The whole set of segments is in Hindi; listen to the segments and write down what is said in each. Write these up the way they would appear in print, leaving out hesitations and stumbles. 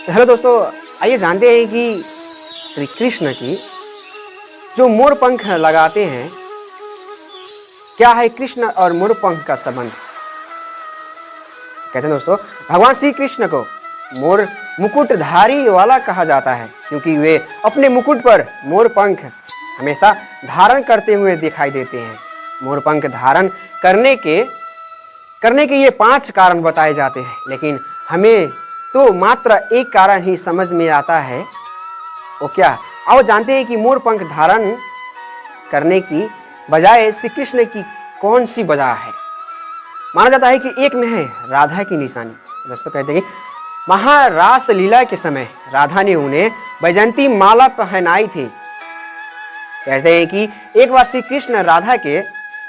तो हेलो दोस्तों, आइए जानते हैं कि श्री कृष्ण की जो मोर पंख लगाते हैं, क्या है कृष्ण और मोर पंख का संबंध। कहते हैं दोस्तों, भगवान श्री कृष्ण को मोर मुकुटधारी वाला कहा जाता है क्योंकि वे अपने मुकुट पर मोर पंख हमेशा धारण करते हुए दिखाई देते हैं। मोर पंख धारण करने के ये 5 कारण बताए जाते हैं, लेकिन हमें तो मात्र एक कारण ही समझ में आता है। वो क्या? आओ जानते हैं कि मोर पंख धारण करने की बजाय श्री कृष्ण की कौन सी वजह है। माना जाता है कि एक में है राधा की निशानी। दोस्तों कहते हैं कि महारास लीला के समय राधा ने उन्हें वैजयंती माला पहनाई थी। कहते हैं कि एक बार श्री कृष्ण राधा के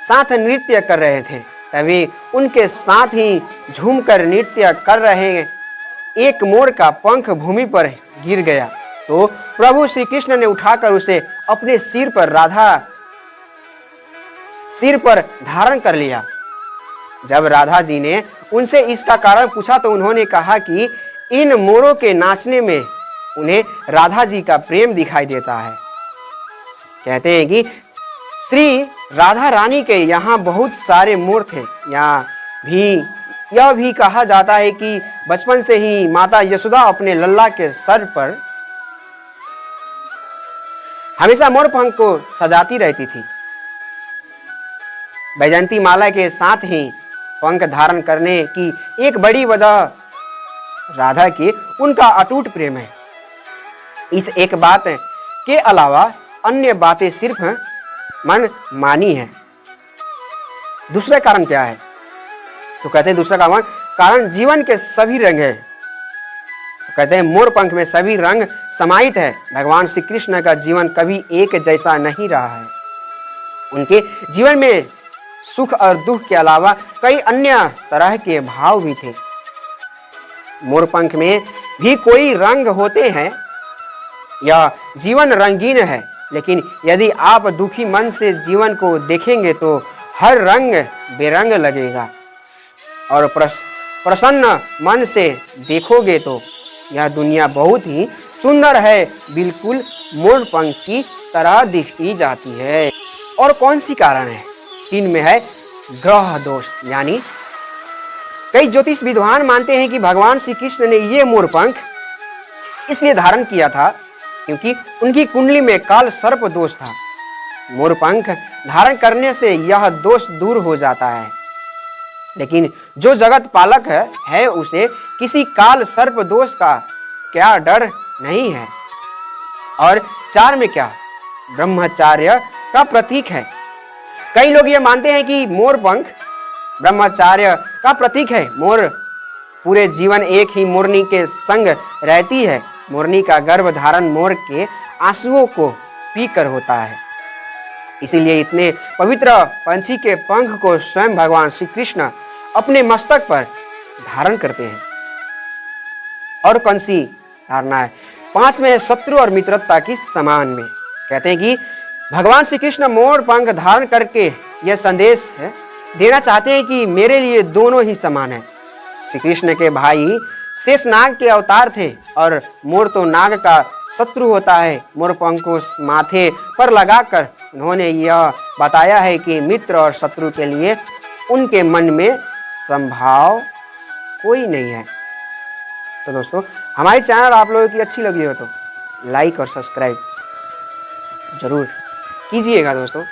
साथ नृत्य कर रहे थे, तभी उनके साथ ही झूमकर नृत्य कर रहे एक मोर का पंख भूमि पर गिर गया तो प्रभु श्री कृष्ण ने उठाकर उसे अपने सिर पर धारण कर लिया। जब राधा जी ने उनसे इसका कारण पूछा तो उन्होंने कहा कि इन मोरों के नाचने में उन्हें राधा जी का प्रेम दिखाई देता है। कहते हैं कि श्री राधा रानी के यहाँ बहुत सारे मोर थे। यह भी कहा जाता है कि बचपन से ही माता यशोदा अपने लल्ला के सर पर हमेशा मोर पंख को सजाती रहती थी। वैजयंती माला के साथ ही पंख धारण करने की एक बड़ी वजह राधा की उनका अटूट प्रेम है। इस एक बात के अलावा अन्य बातें सिर्फ मन मानी है। दूसरा कारण क्या है? तो कहते हैं दूसरा कारण जीवन के सभी रंग है। तो कहते हैं मोर पंख में सभी रंग समाहित है। भगवान श्री कृष्ण का जीवन कभी एक जैसा नहीं रहा है। उनके जीवन में सुख और दुख के अलावा कई अन्य तरह के भाव भी थे। मोर पंख में भी कोई रंग होते हैं। यह जीवन रंगीन है, लेकिन यदि आप दुखी मन से जीवन को देखेंगे तो हर रंग बेरंग लगेगा और प्रसन्न मन से देखोगे तो यह दुनिया बहुत ही सुंदर है, बिल्कुल मोर पंख की तरह दिखती जाती है। और कौन सी कारण है? 3 में है ग्रह दोष। यानी कई ज्योतिष विद्वान मानते हैं कि भगवान श्री कृष्ण ने ये मोर पंख इसलिए धारण किया था क्योंकि उनकी कुंडली में काल सर्प दोष था। मोर पंख धारण करने से यह दोष दूर हो जाता है, लेकिन जो जगत पालक है उसे किसी काल सर्प दोष का क्या डर नहीं है। और 4 में क्या? ब्रह्मचर्य का प्रतीक है। कई लोग ये मानते हैं कि मोर पंख ब्रह्मचर्य का प्रतीक है। मोर पूरे जीवन एक ही मोरनी के संग रहती है। मोरनी का गर्भ धारण मोर के आंसुओं को पीकर होता है। इसीलिए इतने पवित्र पंछी के पंख को स्वयं भगवान श्री कृष्ण अपने मस्तक पर धारण करते हैं। और कौन सी धारणा है? 5 में है शत्रु और मित्रता की समान में। कहते हैं कि भगवान श्री कृष्ण मोर पंख धारण करके यह संदेश देना चाहते हैं कि मेरे लिए दोनों ही समान है। श्री कृष्ण के भाई शेष नाग के अवतार थे और मोर तो नाग का शत्रु होता है। मोर पंख को माथे पर लगाकर उन्होंने यह बताया है कि मित्र और शत्रु के लिए उनके मन में संभाव कोई नहीं है। तो दोस्तों, हमारी चैनल आप लोगों की अच्छी लगी हो तो लाइक और सब्सक्राइब जरूर कीजिएगा दोस्तों।